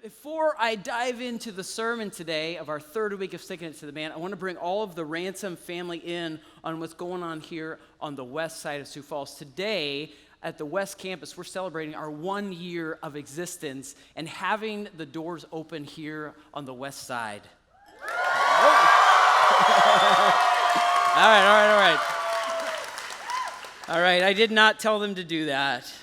Before I dive into the sermon today of our third week of Sticking It to the Man, I want to bring all of the Ransom family in on what's going on here on the west side of Sioux Falls. Today, at the West Campus, we're celebrating our 1 year of existence and having the doors open here on the west side. All right. All right, I did not tell them to do that.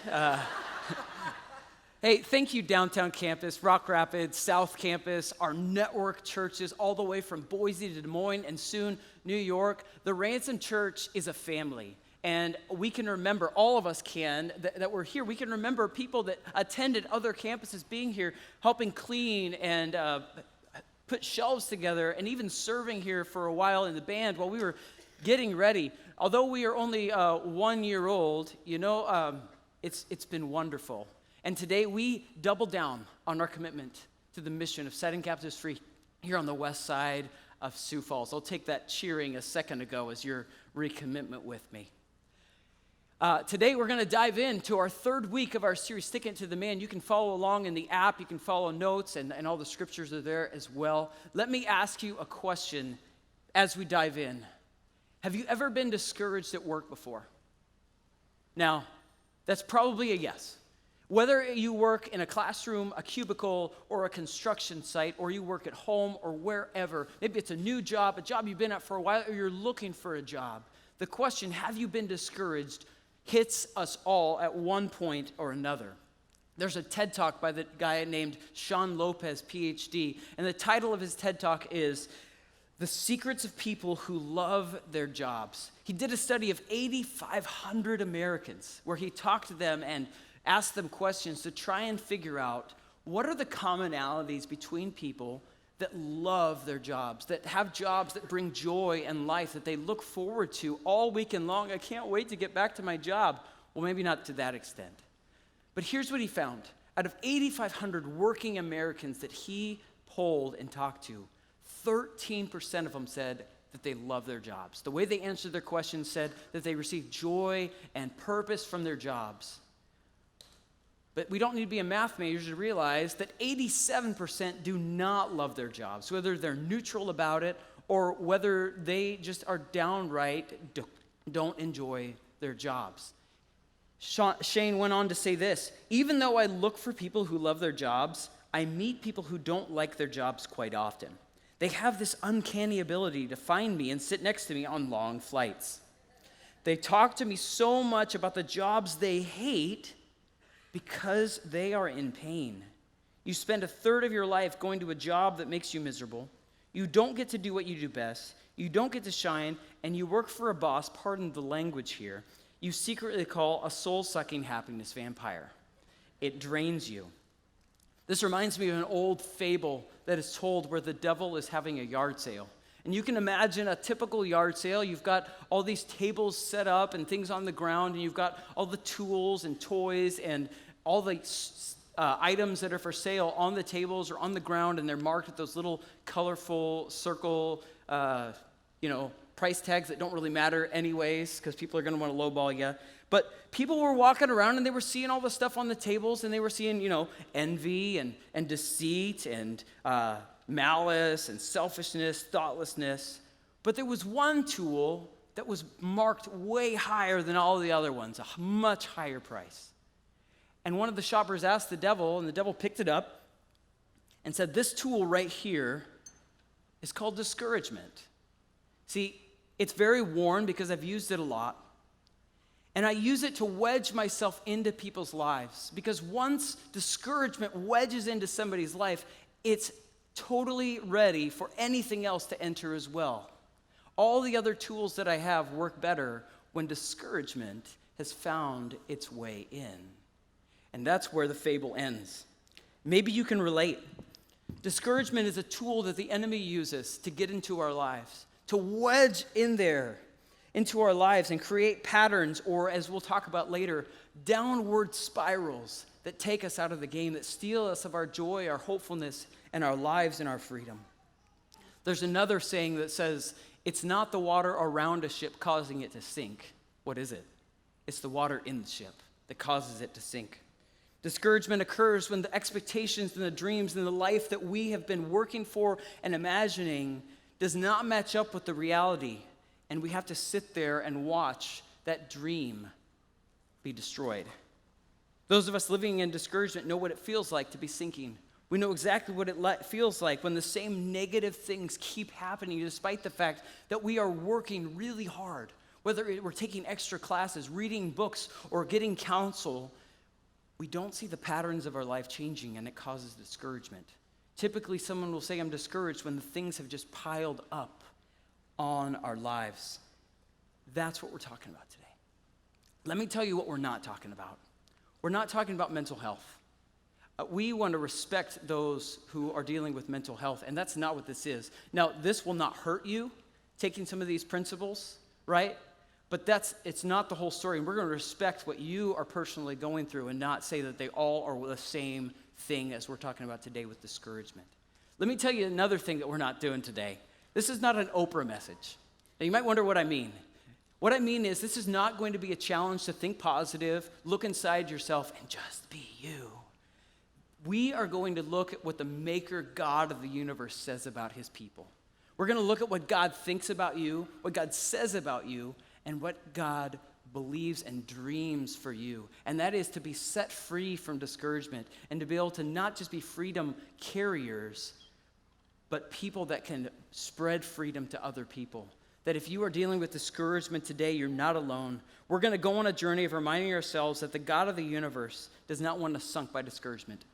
Hey, thank you, Downtown Campus, Rock Rapids, South Campus, our network churches, all the way from Boise to Des Moines and soon New York. The Ransom Church is a family, and we can remember, all of us can, that we're here. We can remember people that attended other campuses being here, helping clean and put shelves together, and even serving here for a while in the band while we were getting ready. Although we are only 1 year old, it's been wonderful. And today we double down on our commitment to the mission of setting captives free here on the west side of Sioux Falls. I'll take that cheering a second ago as your recommitment with me. Today we're going to dive into our third week of our series, Sticking It to the Man. You can follow along in the app. You can follow notes, and all the scriptures are there as well. Let me ask you a question as we dive in. Have you ever been discouraged at work before? Now, that's probably a yes. Whether you work in a classroom, a cubicle, or a construction site, or you work at home or wherever, maybe it's a new job, a job you've been at for a while, or you're looking for a job. The question, have you been discouraged, hits us all at one point or another. There's a TED Talk by the guy named Sean Lopez, PhD, and the title of his TED Talk is The Secrets of People Who Love Their Jobs. He did a study of 8,500 Americans where he talked to them and ask them questions to try and figure out what are the commonalities between people that love their jobs, that have jobs that bring joy and life, that they look forward to all weekend long. I can't wait to get back to my job. Well, maybe not to that extent. But here's what he found. Out of 8,500 working Americans that he polled and talked to, 13% of them said that they love their jobs. The way they answered their questions said that they receive joy and purpose from their jobs. But we don't need to be a math major to realize that 87% do not love their jobs, whether they're neutral about it or whether they just are downright don't enjoy their jobs. Shane went on to say this, even though I look for people who love their jobs, I meet people who don't like their jobs quite often. They have this uncanny ability to find me and sit next to me on long flights. They talk to me so much about the jobs they hate because they are in pain. You spend a third of your life going to a job that makes you miserable. You don't get to do what you do best. You don't get to shine, and you work for a boss, pardon the language here, you secretly call a soul-sucking happiness vampire. It drains you. This reminds me of an old fable that is told where the devil is having a yard sale. And you can imagine a typical yard sale. You've got all these tables set up and things on the ground, and you've got all the tools and toys and all the items that are for sale on the tables or on the ground, and they're marked with those little colorful circle, price tags that don't really matter anyways because people are going to want to lowball you. But people were walking around and they were seeing all the stuff on the tables, and they were seeing, envy and deceit and malice and selfishness, thoughtlessness. But there was one tool that was marked way higher than all the other ones, a much higher price. And one of the shoppers asked the devil, and the devil picked it up and said, this tool right here is called discouragement. See, it's very worn because I've used it a lot. And I use it to wedge myself into people's lives. Because once discouragement wedges into somebody's life, it's totally ready for anything else to enter as well. All the other tools that I have work better when discouragement has found its way in. And that's where the fable ends. Maybe you can relate. Discouragement is a tool that the enemy uses to get into our lives, to wedge in there into our lives and create patterns, or as we'll talk about later, downward spirals that take us out of the game, that steal us of our joy, our hopefulness, and our lives and our freedom. There's another saying that says, it's not the water around a ship causing it to sink. What is it? It's the water in the ship that causes it to sink. Discouragement occurs when the expectations and the dreams and the life that we have been working for and imagining does not match up with the reality, and we have to sit there and watch that dream be destroyed. Those of us living in discouragement know what it feels like to be sinking. We know exactly what it feels like when the same negative things keep happening despite the fact that we are working really hard, whether we're taking extra classes, reading books, or getting counsel. We don't see the patterns of our life changing, and it causes discouragement. Typically, someone will say, I'm discouraged when the things have just piled up on our lives. That's what we're talking about today. Let me tell you what we're not talking about. We're not talking about mental health. We want to respect those who are dealing with mental health, and that's not what this is. Now, this will not hurt you, taking some of these principles, right? But it's not the whole story, and we're going to respect what you are personally going through and not say that they all are the same thing as we're talking about today with discouragement. Let me tell you another thing that we're not doing today. This is not an Oprah message. Now, you might wonder what I mean. What I mean is this is not going to be a challenge to think positive, look inside yourself, and just be you. We are going to look at what the maker God of the universe says about his people. We're going to look at what God thinks about you, what God says about you, and what God believes and dreams for you. And that is to be set free from discouragement and to be able to not just be freedom carriers, but people that can spread freedom to other people. That if you are dealing with discouragement today, you're not alone. We're going to go on a journey of reminding ourselves that the God of the universe does not want us sunk by discouragement,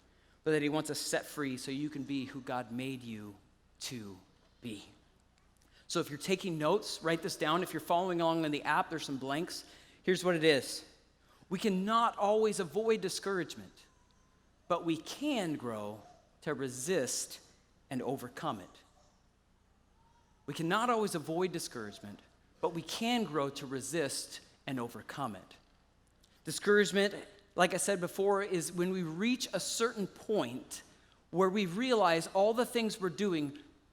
but that he wants us set free so you can be who God made you to be. So if you're taking notes, write this down. If you're following along in the app, there's some blanks. Here's what it is. We cannot always avoid discouragement, but we can grow to resist and overcome it. We cannot always avoid discouragement, but we can grow to resist and overcome it. Discouragement, like I said before, is when we reach a certain point where we realize all the things we're doing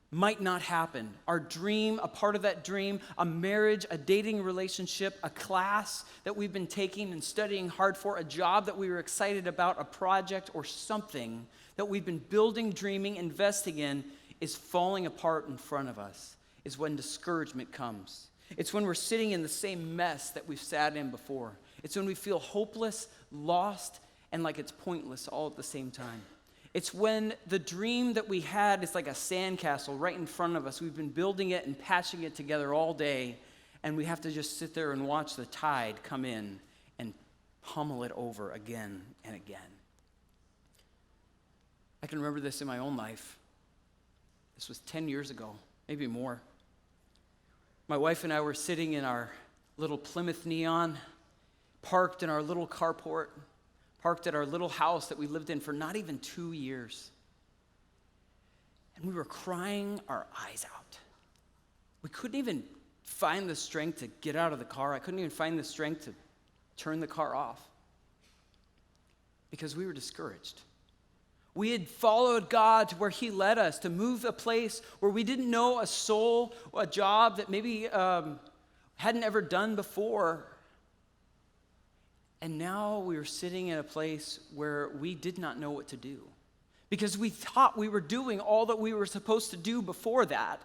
might not happen. Our dream, a part of that dream, a marriage, a dating relationship, a class that we've been taking and studying hard for, a job that we were excited about, a project or something that we've been building, dreaming, investing in is falling apart in front of us, is when discouragement comes. It's when we're sitting in the same mess that we've sat in before. It's when we feel hopeless, lost, and like it's pointless all at the same time. It's when the dream that we had is like a sandcastle right in front of us. We've been building it and patching it together all day, and we have to just sit there and watch the tide come in and pummel it over again and again. I can remember this in my own life. This was 10 years ago, maybe more. My wife and I were sitting in our little Plymouth Neon, parked in our little carport, parked at our little house that we lived in for not even 2 years. And we were crying our eyes out. We couldn't even find the strength to get out of the car. I couldn't even find the strength to turn the car off because we were discouraged. We had followed God to where he led us, to move a place where we didn't know a soul, a job that maybe hadn't ever done before. And now we were sitting in a place where we did not know what to do because we thought we were doing all that we were supposed to do before that.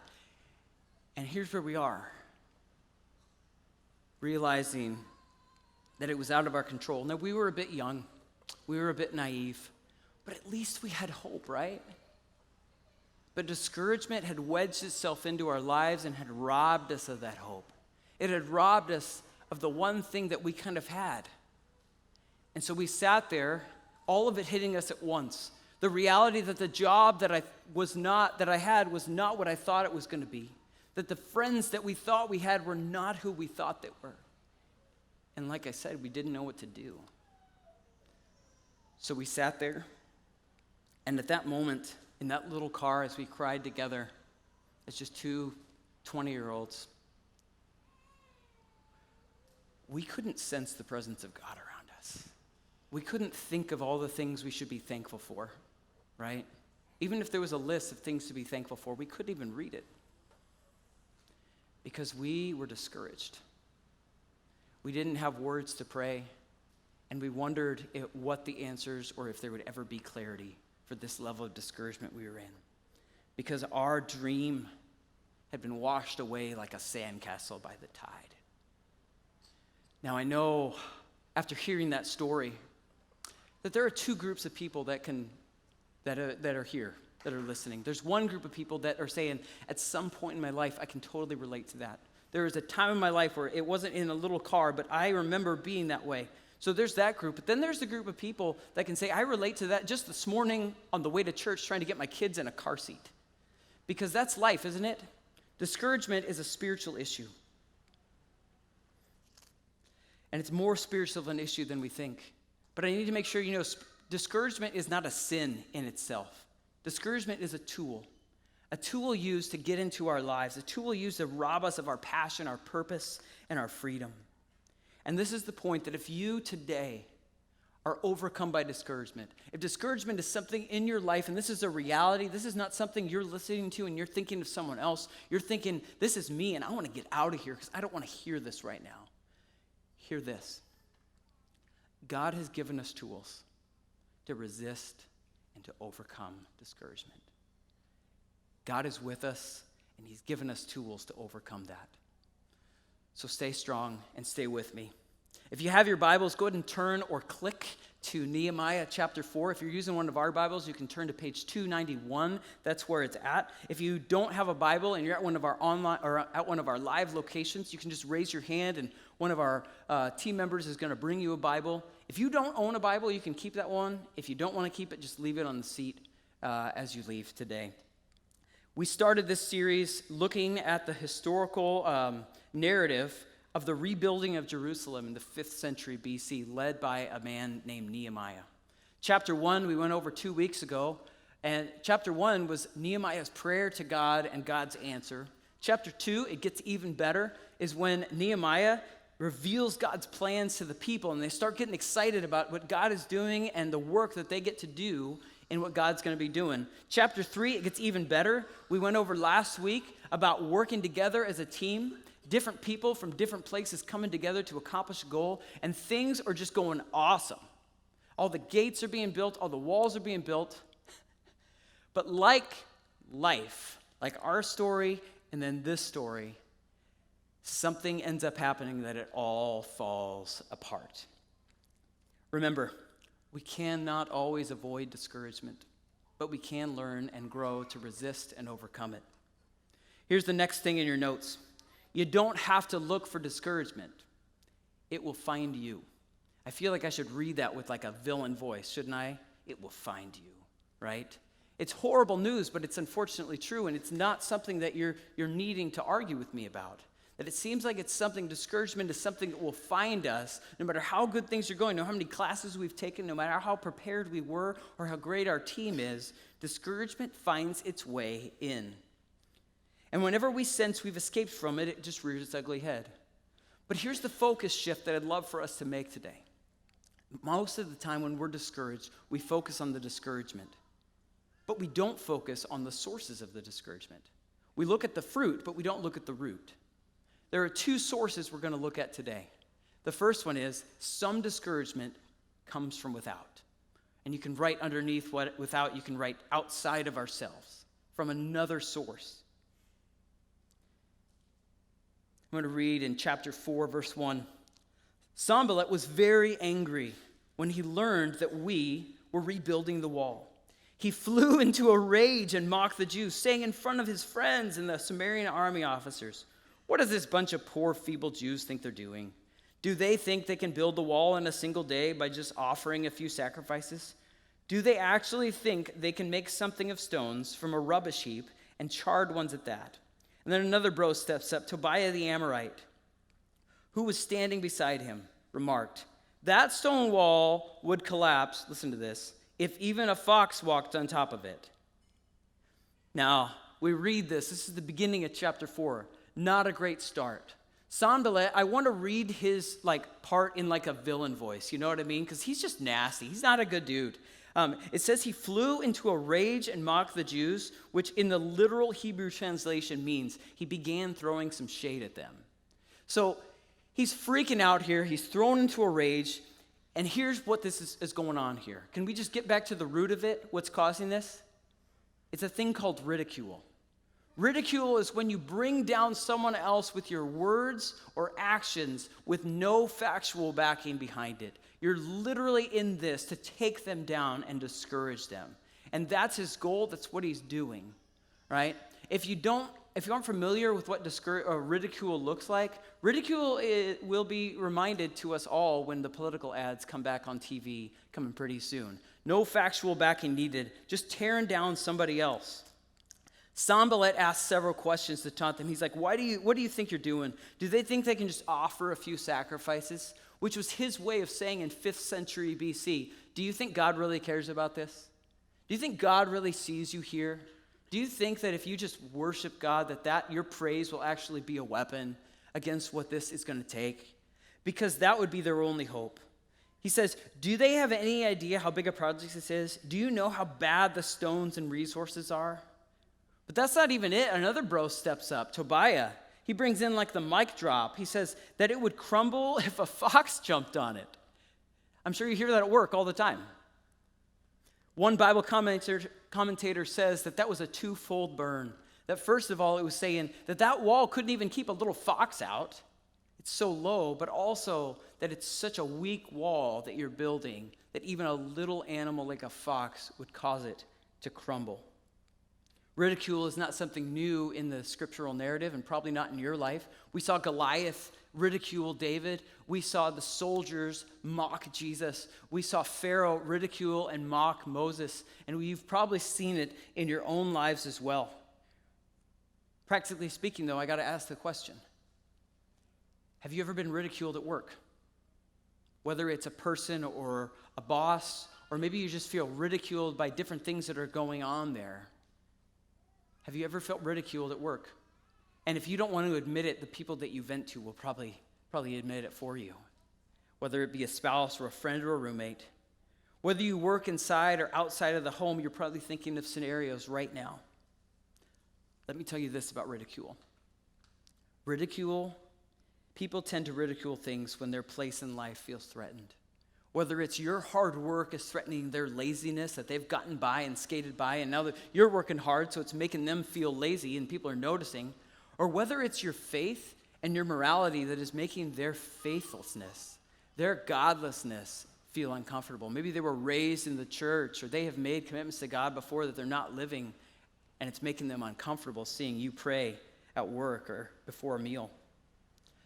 And here's where we are, realizing that it was out of our control. Now, we were a bit young. We were a bit naive. But at least we had hope, right? But discouragement had wedged itself into our lives and had robbed us of that hope. It had robbed us of the one thing that we kind of had. And so we sat there, all of it hitting us at once. The reality that the job that I had was not what I thought it was going to be. That the friends that we thought we had were not who we thought they were. And like I said, we didn't know what to do. So we sat there. And at that moment, in that little car, as we cried together, as just two 20-year-olds, we couldn't sense the presence of God around us. We couldn't think of all the things we should be thankful for, right? Even if there was a list of things to be thankful for, we couldn't even read it because we were discouraged. We didn't have words to pray, And we wondered what the answers, or if there would ever be clarity for this level of discouragement we were in. Because our dream had been washed away like a sandcastle by the tide. Now I know, after hearing that story, that there are two groups of people that are here, that are listening. There's one group of people that are saying, at some point in my life, I can totally relate to that. There was a time in my life where it wasn't in a little car, but I remember being that way. So there's that group. But then there's the group of people that can say, I relate to that just this morning on the way to church trying to get my kids in a car seat. Because that's life, isn't it? Discouragement is a spiritual issue. And it's more spiritual of an issue than we think. But I need to make sure you know, discouragement is not a sin in itself. Discouragement is a tool used to get into our lives, a tool used to rob us of our passion, our purpose, and our freedom. And this is the point, that if you today are overcome by discouragement, if discouragement is something in your life, and this is a reality, this is not something you're listening to and you're thinking of someone else, you're thinking, this is me and I want to get out of here because I don't want to hear this right now. Hear this. God has given us tools to resist and to overcome discouragement. God is with us, and he's given us tools to overcome that. So stay strong and stay with me. If you have your Bibles, go ahead and turn or click to Nehemiah chapter 4. If you're using one of our Bibles, you can turn to page 291. That's where it's at. If you don't have a Bible and you're at one of our online or at one of our live locations, you can just raise your hand, and one of our team members is going to bring you a Bible. If you don't own a Bible, you can keep that one. If you don't want to keep it, just leave it on the seat as you leave today. We started this series looking at the historical narrative of the rebuilding of Jerusalem in the 5th century BC, led by a man named Nehemiah. Chapter 1, we went over 2 weeks ago, and chapter 1 was Nehemiah's prayer to God and God's answer. Chapter 2, it gets even better, is when Nehemiah reveals God's plans to the people, and they start getting excited about what God is doing and the work that they get to do and what God's going to be doing. Chapter 3, it gets even better. We went over last week about working together as a team, different people from different places coming together to accomplish a goal, and things are just going awesome. All the gates are being built, all the walls are being built. But like life, like our story and then this story, something ends up happening that it all falls apart. Remember, we cannot always avoid discouragement, but we can learn and grow to resist and overcome it. Here's the next thing in your notes. You don't have to look for discouragement. It will find you. I feel like I should read that with like a villain voice, shouldn't I? It will find you, right? It's horrible news, but it's unfortunately true, and it's not something that you're needing to argue with me about. That it seems like it's something, discouragement is something that will find us no matter how good things are going, no matter how many classes we've taken, no matter how prepared we were or how great our team is, discouragement finds its way in. And whenever we sense we've escaped from it, it just rears its ugly head. But here's the focus shift that I'd love for us to make today. Most of the time when we're discouraged, we focus on the discouragement. But we don't focus on the sources of the discouragement. We look at the fruit, but we don't look at the root. There are two sources we're going to look at today. The first one is some discouragement comes from without. And you can write underneath what without, you can write outside of ourselves, from another source. I'm going to read in chapter 4, verse 1. Sanballat was very angry when he learned that we were rebuilding the wall. He flew into a rage and mocked the Jews, saying in front of his friends and the Samaritan army officers, "What does this bunch of poor, feeble Jews think they're doing? Do they think they can build the wall in a single day by just offering a few sacrifices? Do they actually think they can make something of stones from a rubbish heap and charred ones at that?" And then another bro steps up, Tobiah the Amorite, who was standing beside him, remarked, "That stone wall would collapse," listen to this, "if even a fox walked on top of it." Now, we read this. This is the beginning of chapter 4. Not a great start. Sanballat, I want to read his part in a villain voice. You know what I mean? Because he's just nasty. He's not a good dude. It says he flew into a rage and mocked the Jews, which in the literal Hebrew translation means he began throwing some shade at them. So he's freaking out here. He's thrown into a rage. And here's what this is going on here. Can we just get back to the root of it? What's causing this? It's a thing called ridicule. Ridicule is when you bring down someone else with your words or actions with no factual backing behind it. You're literally in this to take them down and discourage them. And that's his goal. That's what he's doing, right? If you aren't familiar with what ridicule looks like, ridicule will be reminded to us all when the political ads come back on TV coming pretty soon. No factual backing needed, just tearing down somebody else. Sanballat asked several questions to taunt them. He's like, what do you think you're doing? Do they think they can just offer a few sacrifices? Which was his way of saying in 5th century BC, do you think God really cares about this? Do you think God really sees you here? Do you think that if you just worship God, that your praise will actually be a weapon against what this is going to take? Because that would be their only hope. He says, do they have any idea how big a project this is? Do you know how bad the stones and resources are? But that's not even it. Another bro steps up, Tobiah. He brings in like the mic drop. He says that it would crumble if a fox jumped on it. I'm sure you hear that at work all the time. One Bible commentator says that was a twofold burn. That first of all, it was saying that wall couldn't even keep a little fox out. It's so low, but also that it's such a weak wall that you're building that even a little animal like a fox would cause it to crumble. Ridicule is not something new in the scriptural narrative and probably not in your life. We saw Goliath ridicule David. We saw the soldiers mock Jesus. We saw Pharaoh ridicule and mock Moses. And you've probably seen it in your own lives as well. Practically speaking, though, I got to ask the question. Have you ever been ridiculed at work? Whether it's a person or a boss, or maybe you just feel ridiculed by different things that are going on there. Have you ever felt ridiculed at work? And if you don't want to admit it, the people that you vent to will probably admit it for you. Whether it be a spouse or a friend or a roommate. Whether you work inside or outside of the home, you're probably thinking of scenarios right now. Let me tell you this about ridicule. People tend to ridicule things when their place in life feels threatened. Whether it's your hard work is threatening their laziness, that they've gotten by and skated by, and now that you're working hard, so it's making them feel lazy and people are noticing. Or whether it's your faith and your morality that is making their faithlessness, their godlessness feel uncomfortable. Maybe they were raised in the church or they have made commitments to God before that they're not living, and it's making them uncomfortable seeing you pray at work or before a meal.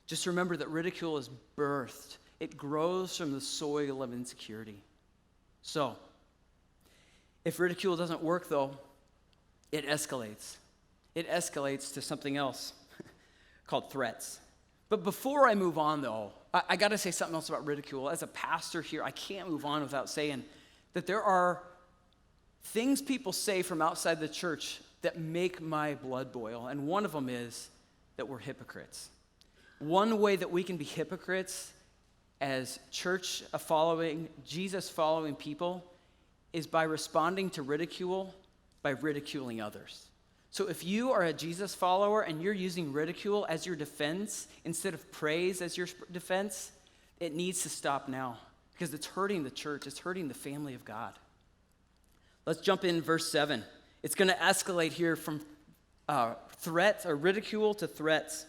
Just remember that ridicule is birthed. It grows from the soil of insecurity. So, if ridicule doesn't work, though, it escalates. It escalates to something else called threats. But before I move on, though, I got to say something else about ridicule. As a pastor here, I can't move on without saying that there are things people say from outside the church that make my blood boil. And one of them is that we're hypocrites. One way that we can be hypocrites as church-following, Jesus-following people is by responding to ridicule by ridiculing others. So if you are a Jesus follower and you're using ridicule as your defense instead of praise as your defense, it needs to stop now because it's hurting the church. It's hurting the family of God. Let's jump in verse 7. It's going to escalate here from threats or ridicule to threats.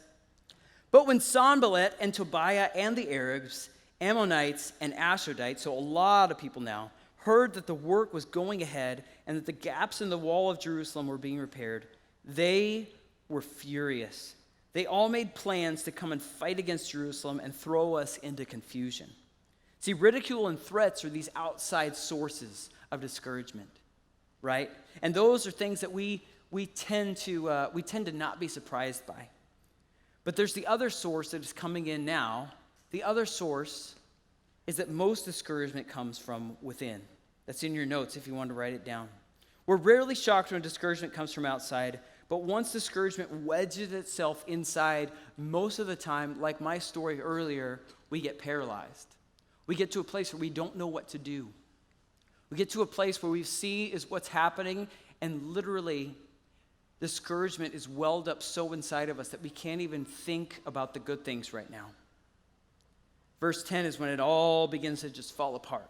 But when Sanballat and Tobiah and the Arabs, Ammonites and Ashdodites, so a lot of people now, heard that the work was going ahead and that the gaps in the wall of Jerusalem were being repaired, they were furious. They all made plans to come and fight against Jerusalem and throw us into confusion. See, ridicule and threats are these outside sources of discouragement, right? And those are things that we tend to not be surprised by. But there's the other source that is coming in now. The other source is that most discouragement comes from within. That's in your notes if you want to write it down. We're rarely shocked when discouragement comes from outside, but once discouragement wedges itself inside, most of the time, like my story earlier, we get paralyzed. We get to a place where we don't know what to do. We get to a place where we see is what's happening, and literally discouragement is welled up so inside of us that we can't even think about the good things right now. Verse 10 is when it all begins to just fall apart.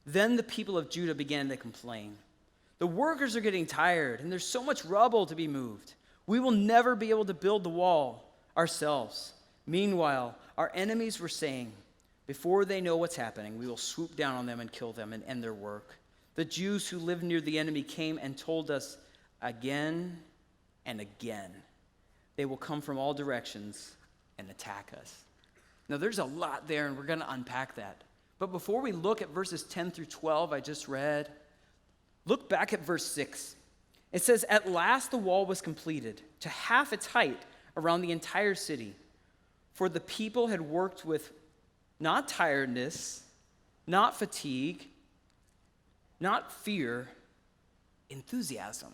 Then the people of Judah began to complain. The workers are getting tired, and there's so much rubble to be moved. We will never be able to build the wall ourselves. Meanwhile, our enemies were saying, before they know what's happening, we will swoop down on them and kill them and end their work. The Jews who lived near the enemy came and told us again and again, they will come from all directions and attack us. Now, there's a lot there, and we're going to unpack that. But before we look at verses 10 through 12 I just read, look back at verse 6. It says, at last the wall was completed to half its height around the entire city, for the people had worked with not tiredness, not fatigue, not fear, enthusiasm.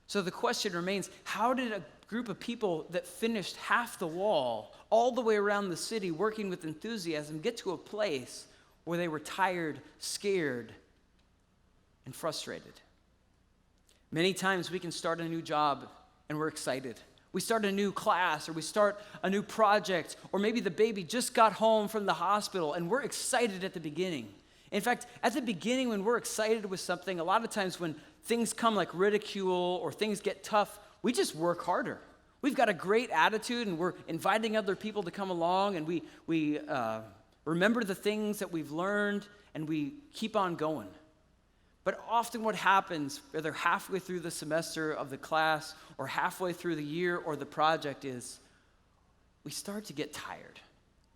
So the question remains, how did a group of people that finished half the wall all the way around the city working with enthusiasm get to a place where they were tired, scared, and frustrated? Many times we can start a new job and we're excited. We start a new class, or we start a new project, or maybe the baby just got home from the hospital and we're excited at the beginning. In fact, at the beginning when we're excited with something, a lot of times when things come like ridicule or things get tough, we just work harder. We've got a great attitude and we're inviting other people to come along, and we remember the things that we've learned and we keep on going. But often what happens, whether halfway through the semester of the class or halfway through the year or the project, is we start to get tired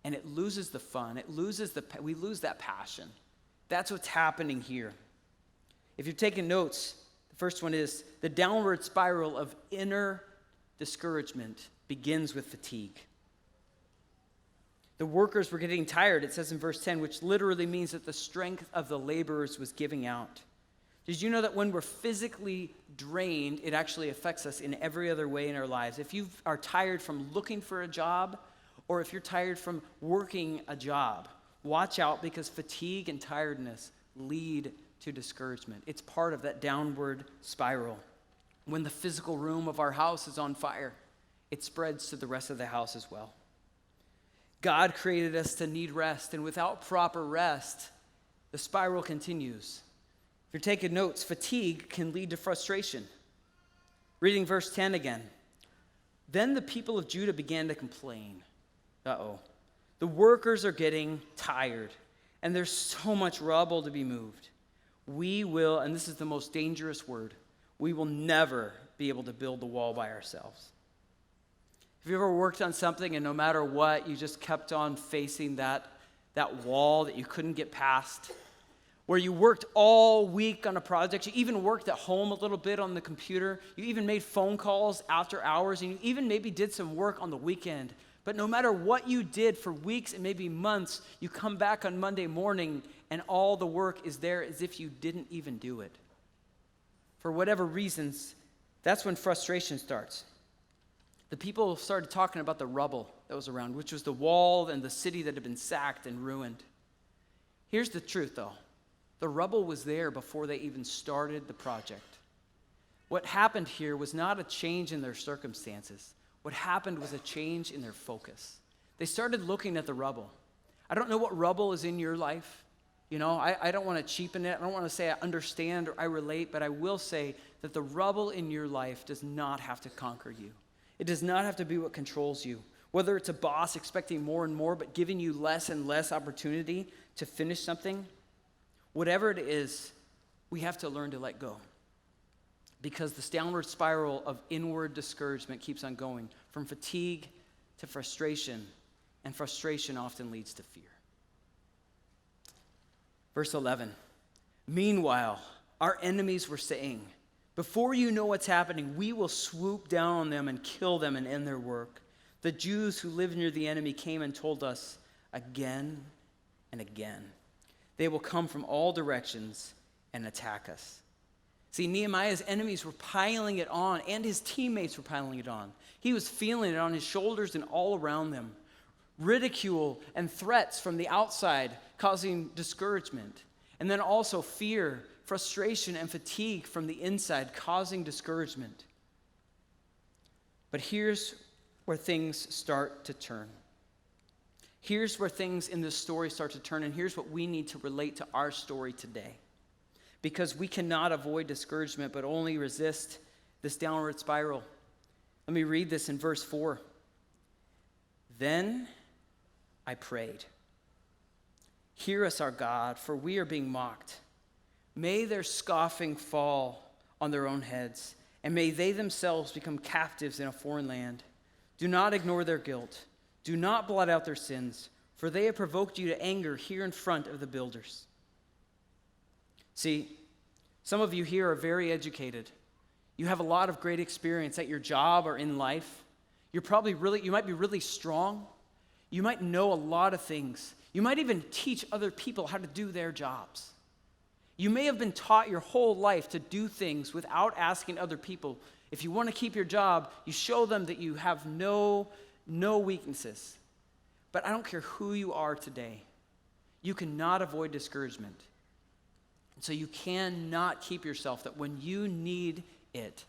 and it loses the fun. We lose that passion. That's what's happening here. If you're taking notes, the first one is the downward spiral of inner discouragement begins with fatigue. The workers were getting tired, it says in verse 10, which literally means that the strength of the laborers was giving out. Did you know that when we're physically drained, it actually affects us in every other way in our lives? If you are tired from looking for a job, or if you're tired from working a job, watch out, because fatigue and tiredness lead to discouragement. It's part of that downward spiral. When the physical room of our house is on fire, it spreads to the rest of the house as well. God created us to need rest, and without proper rest, the spiral continues. If you're taking notes, fatigue can lead to frustration. Reading verse 10 again. Then the people of Judah began to complain. The workers are getting tired, and there's so much rubble to be moved. We will, and this is the most dangerous word, we will never be able to build the wall by ourselves. Have you ever worked on something and no matter what, you just kept on facing that wall that you couldn't get past? Where you worked all week on a project, you even worked at home a little bit on the computer, you even made phone calls after hours, and you even maybe did some work on the weekend. But no matter what you did for weeks and maybe months, you come back on Monday morning and all the work is there as if you didn't even do it. For whatever reasons, that's when frustration starts. The people started talking about the rubble that was around, which was the wall and the city that had been sacked and ruined. Here's the truth, though. The rubble was there before they even started the project. What happened here was not a change in their circumstances. What happened was a change in their focus. They started looking at the rubble. I don't know what rubble is in your life. You know, I don't want to cheapen it. I don't want to say I understand or I relate, but I will say that the rubble in your life does not have to conquer you. It does not have to be what controls you. Whether it's a boss expecting more and more, but giving you less and less opportunity to finish something, whatever it is, we have to learn to let go. Because this downward spiral of inward discouragement keeps on going from fatigue to frustration, and frustration often leads to fear. Verse 11, meanwhile, our enemies were saying, before you know what's happening, we will swoop down on them and kill them and end their work. The Jews who lived near the enemy came and told us again and again, they will come from all directions and attack us. See, Nehemiah's enemies were piling it on, and his teammates were piling it on. He was feeling it on his shoulders and all around them. Ridicule and threats from the outside causing discouragement. And then also fear, frustration, and fatigue from the inside causing discouragement. But here's where things start to turn. Here's where things in this story start to turn, and here's what we need to relate to our story today. Because we cannot avoid discouragement, but only resist this downward spiral. Let me read this in verse 4. Then I prayed, "Hear us, our God, for we are being mocked. May their scoffing fall on their own heads, and may they themselves become captives in a foreign land. Do not ignore their guilt. Do not blot out their sins, for they have provoked you to anger here in front of the builders." See, some of you here are very educated. You have a lot of great experience at your job or in life. You might be really strong. You might know a lot of things. You might even teach other people how to do their jobs. You may have been taught your whole life to do things without asking other people. If you want to keep your job, you show them that you have no weaknesses. But I don't care who you are today. You cannot avoid discouragement. So you cannot keep yourself that when you need it,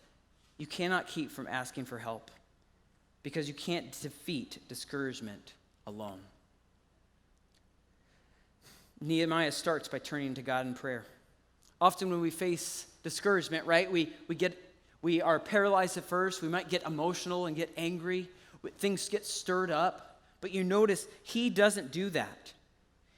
you cannot keep from asking for help, because you can't defeat discouragement alone. Nehemiah starts by turning to God in prayer. Often when we face discouragement, right, we are paralyzed at first. We might get emotional and get angry. Things get stirred up. But you notice he doesn't do that.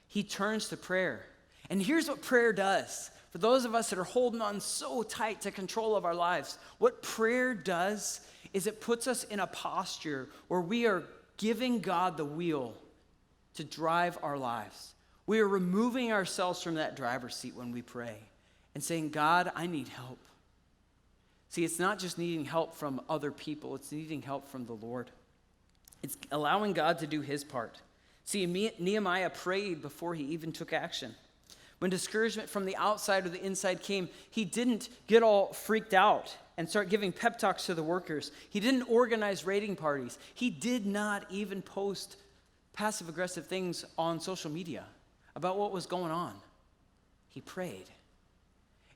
He turns to prayer. And here's what prayer does. For those of us that are holding on so tight to control of our lives, what prayer does is it puts us in a posture where we are giving God the wheel to drive our lives. We are removing ourselves from that driver's seat when we pray and saying, "God, I need help." See, it's not just needing help from other people, it's needing help from the Lord. It's allowing God to do his part. See, Nehemiah prayed before he even took action. When discouragement from the outside or the inside came, he didn't get all freaked out and start giving pep talks to the workers. He didn't organize raiding parties. He did not even post passive-aggressive things on social media about what was going on. He prayed.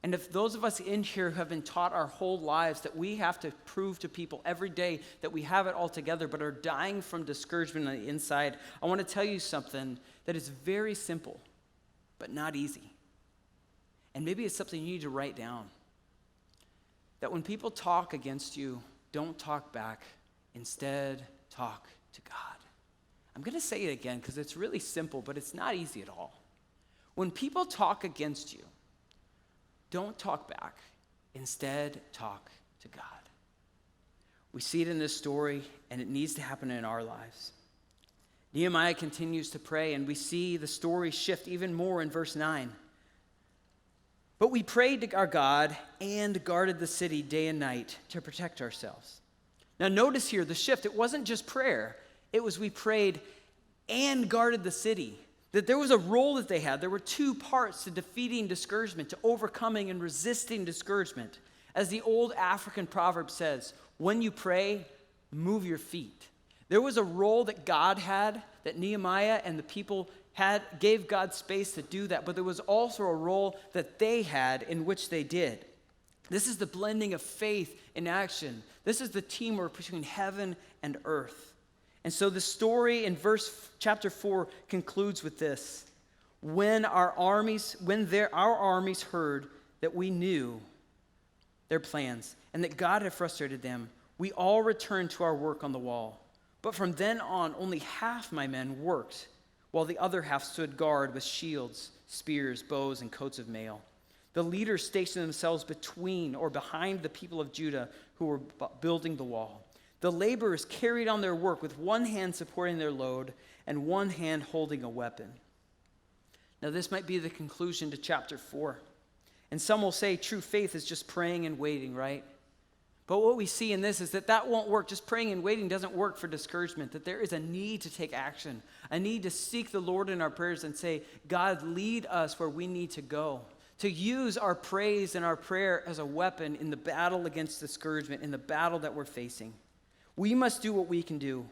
And if those of us in here who have been taught our whole lives that we have to prove to people every day that we have it all together but are dying from discouragement on the inside, I want to tell you something that is very simple but not easy. And maybe it's something you need to write down. That when people talk against you, don't talk back. Instead, talk to God. I'm going to say it again because it's really simple, but it's not easy at all. When people talk against you, don't talk back. Instead, talk to God. We see it in this story, and it needs to happen in our lives. Nehemiah continues to pray, and we see the story shift even more in verse 9. But we prayed to our God and guarded the city day and night to protect ourselves. Now notice here the shift. It wasn't just prayer. It was we prayed and guarded the city. That there was a role that they had. There were two parts to defeating discouragement, to overcoming and resisting discouragement. As the old African proverb says, when you pray, move your feet. There was a role that God had, that Nehemiah and the people gave God space to do that, but there was also a role that they had in which they did. This is the blending of faith and action. This is the teamwork between heaven and earth. And so the story in chapter 4 concludes with this. When our armies heard that we knew their plans and that God had frustrated them, we all returned to our work on the wall. But from then on, only half my men worked, while the other half stood guard with shields, spears, bows, and coats of mail. The leaders stationed themselves between or behind the people of Judah who were building the wall. The laborers carried on their work with one hand supporting their load and one hand holding a weapon. Now, this might be the conclusion to chapter 4. And some will say true faith is just praying and waiting, right? But what we see in this is that won't work. Just praying and waiting doesn't work for discouragement, that there is a need to take action, a need to seek the Lord in our prayers and say, God, lead us where we need to go, to use our praise and our prayer as a weapon in the battle against discouragement, in the battle that we're facing. We must do what we can do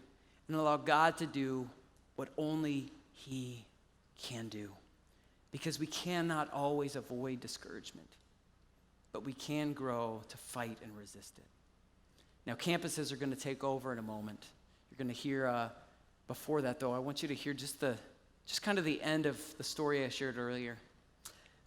and allow God to do what only He can do, because we cannot always avoid discouragement. But we can grow to fight and resist it. Now, campuses are going to take over in a moment. You're going to hear Before that, though, I want you to hear just kind of the end of the story I shared earlier.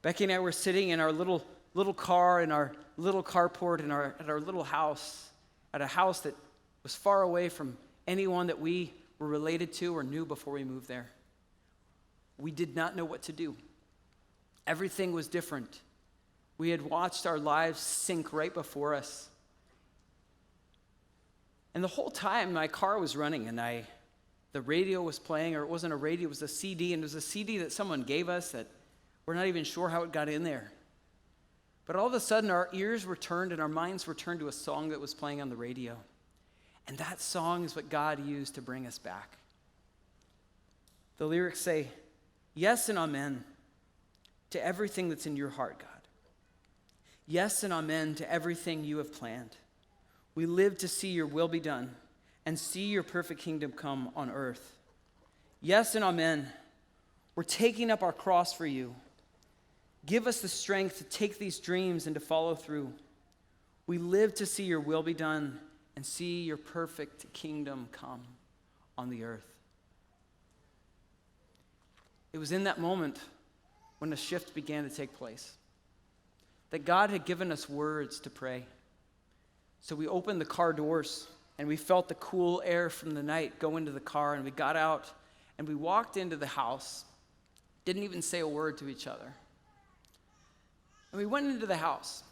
Becky and I were sitting in our little car, in our little carport, at our little house, at a house that was far away from anyone that we were related to or knew before we moved there. We did not know what to do. Everything was different. We had watched our lives sink right before us. And the whole time my car was running and the radio was playing, or it wasn't a radio, it was a CD, and it was a CD that someone gave us that we're not even sure how it got in there. But all of a sudden our ears were turned and our minds were turned to a song that was playing on the radio. And that song is what God used to bring us back. The lyrics say, "Yes and amen to everything that's in your heart, God. Yes and amen to everything you have planned. We live to see your will be done and see your perfect kingdom come on earth. Yes and amen. We're taking up our cross for you. Give us the strength to take these dreams and to follow through. We live to see your will be done and see your perfect kingdom come on the earth." It was in that moment when a shift began to take place, that God had given us words to pray. So we opened the car doors and we felt the cool air from the night go into the car, and we got out and we walked into the house, didn't even say a word to each other. And we went into the house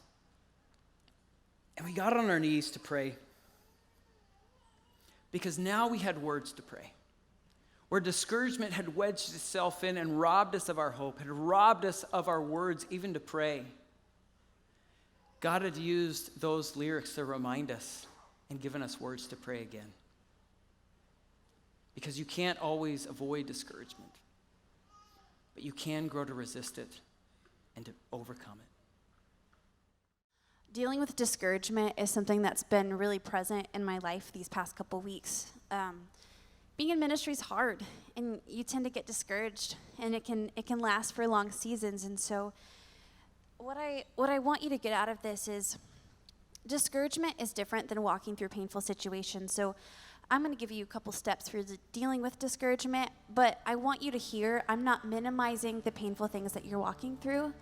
and we got on our knees to pray, because now we had words to pray. Where discouragement had wedged itself in and robbed us of our hope, had robbed us of our words even to pray, God had used those lyrics to remind us and given us words to pray again. Because you can't always avoid discouragement, but you can grow to resist it and to overcome it. Dealing with discouragement is something that's been really present in my life these past couple weeks. Being in ministry is hard, and you tend to get discouraged, and it can last for long seasons. And so what I want you to get out of this is discouragement is different than walking through painful situations. So I'm going to give you a couple steps for dealing with discouragement, but I want you to hear I'm not minimizing the painful things that you're walking through.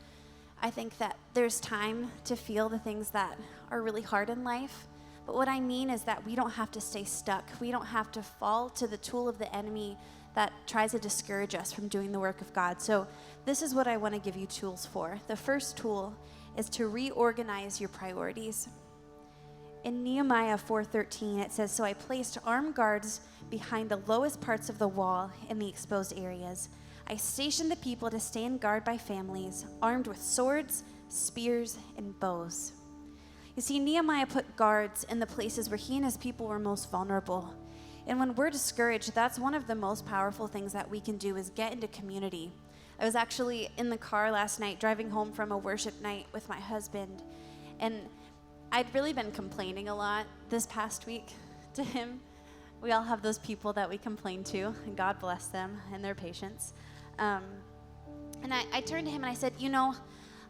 I think that there's time to feel the things that are really hard in life. But what I mean is that we don't have to stay stuck. We don't have to fall to the tool of the enemy that tries to discourage us from doing the work of God. So this is what I want to give you tools for. The first tool is to reorganize your priorities. In Nehemiah 4:13, it says, "So I placed armed guards behind the lowest parts of the wall in the exposed areas. I stationed the people to stand guard by families, armed with swords, spears, and bows." You see, Nehemiah put guards in the places where he and his people were most vulnerable. And when we're discouraged, that's one of the most powerful things that we can do is get into community. I was actually in the car last night driving home from a worship night with my husband, and I'd really been complaining a lot this past week to him. We all have those people that we complain to, and God bless them and their patience. And I turned to him and I said,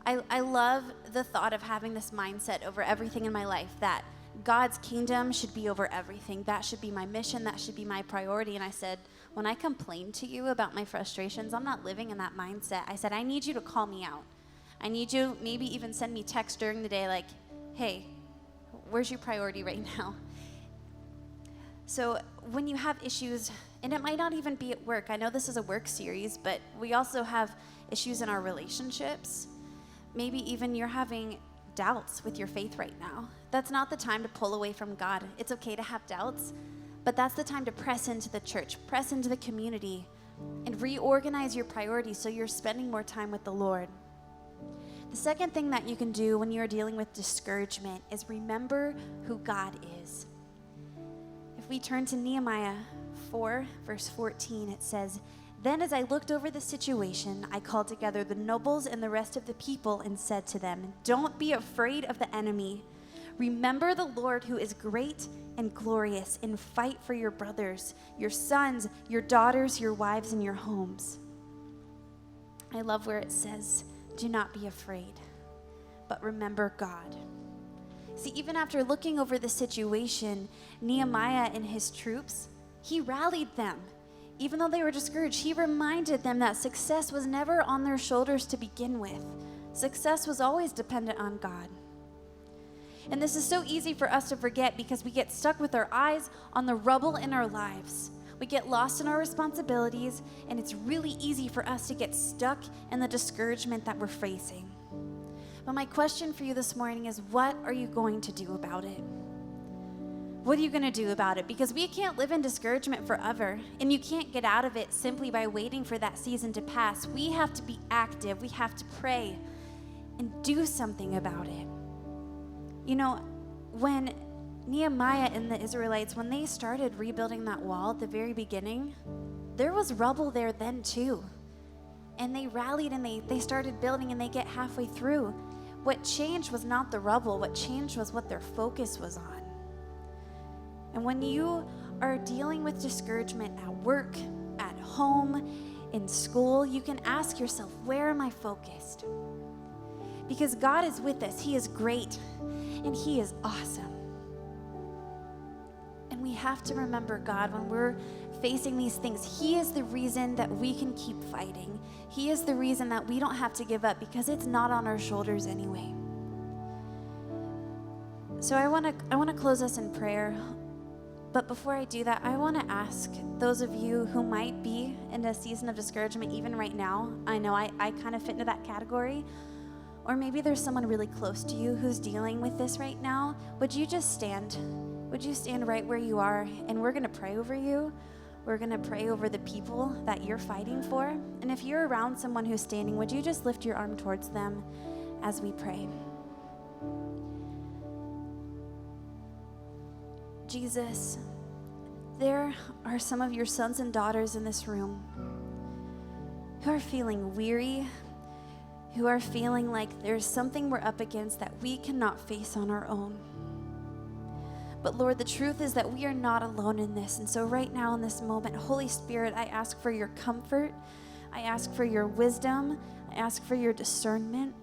I love the thought of having this mindset over everything in my life, that God's kingdom should be over everything. That should be my mission. That should be my priority. And I said, when I complain to you about my frustrations, I'm not living in that mindset. I said, I need you to call me out. I need you maybe even send me text during the day like, hey, where's your priority right now? So when you have issues, and it might not even be at work. I know this is a work series, but we also have issues in our relationships. Maybe even you're having doubts with your faith right now. That's not the time to pull away from God. It's okay to have doubts, but that's the time to press into the church, press into the community, and reorganize your priorities so you're spending more time with the Lord. The second thing that you can do when you're dealing with discouragement is remember who God is. If we turn to Nehemiah 4, verse 14, it says, "Then as I looked over the situation, I called together the nobles and the rest of the people and said to them, 'Don't be afraid of the enemy. Remember the Lord who is great and glorious, and fight for your brothers, your sons, your daughters, your wives, and your homes.'" I love where it says, "Do not be afraid, but remember God." See, even after looking over the situation, Nehemiah and his troops, he rallied them. even though they were discouraged, he reminded them that success was never on their shoulders to begin with. Success was always dependent on God. And this is so easy for us to forget because we get stuck with our eyes on the rubble in our lives. We get lost in our responsibilities, and it's really easy for us to get stuck in the discouragement that we're facing. But my question for you this morning is, what are you going to do about it? What are you going to do about it? Because we can't live in discouragement forever, and you can't get out of it simply by waiting for that season to pass. We have to be active. We have to pray and do something about it. You know, when Nehemiah and the Israelites, when they started rebuilding that wall at the very beginning, there was rubble there then too. And they rallied and they started building, and they get halfway through. What changed was not the rubble. What changed was what their focus was on. And when you are dealing with discouragement at work, at home, in school, you can ask yourself, where am I focused? Because God is with us. He is great, and He is awesome. And we have to remember God when we're facing these things. He is the reason that we can keep fighting. He is the reason that we don't have to give up, because it's not on our shoulders anyway. So I want to close us in prayer. But before I do that, I want to ask those of you who might be in a season of discouragement even right now. I know I kind of fit into that category. Or maybe there's someone really close to you who's dealing with this right now. Would you just stand? Would you stand right where you are? And we're going to pray over you. We're going to pray over the people that you're fighting for. And if you're around someone who's standing, would you just lift your arm towards them as we pray? Jesus, there are some of your sons and daughters in this room who are feeling weary, who are feeling like there's something we're up against that we cannot face on our own. But Lord, the truth is that we are not alone in this. And so right now in this moment, Holy Spirit, I ask for your comfort. I ask for your wisdom. I ask for your discernment.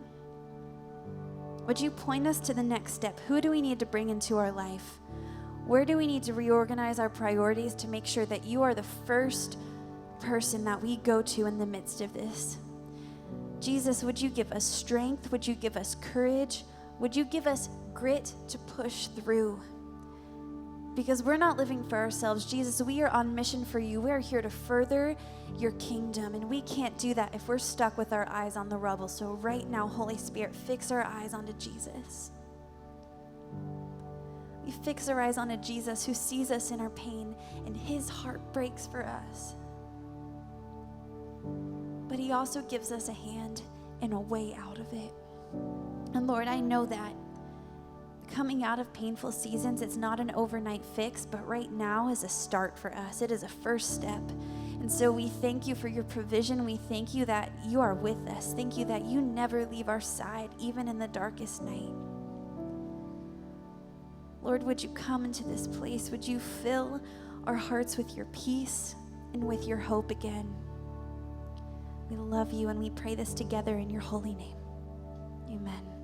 Would you point us to the next step? Who do we need to bring into our life? Where do we need to reorganize our priorities to make sure that you are the first person that we go to in the midst of this? Jesus, would you give us strength? Would you give us courage? Would you give us grit to push through? Because we're not living for ourselves. Jesus, we are on mission for you. We are here to further your kingdom, and we can't do that if we're stuck with our eyes on the rubble. So right now, Holy Spirit, fix our eyes onto Jesus. We fix our eyes onto Jesus, who sees us in our pain, and his heart breaks for us. But he also gives us a hand and a way out of it. And Lord, I know that coming out of painful seasons, it's not an overnight fix, but right now is a start for us. It is a first step. And so we thank you for your provision. We thank you that you are with us. Thank you that you never leave our side, even in the darkest night. Lord, would you come into this place? Would you fill our hearts with your peace and with your hope again? We love you, and we pray this together in your holy name. Amen.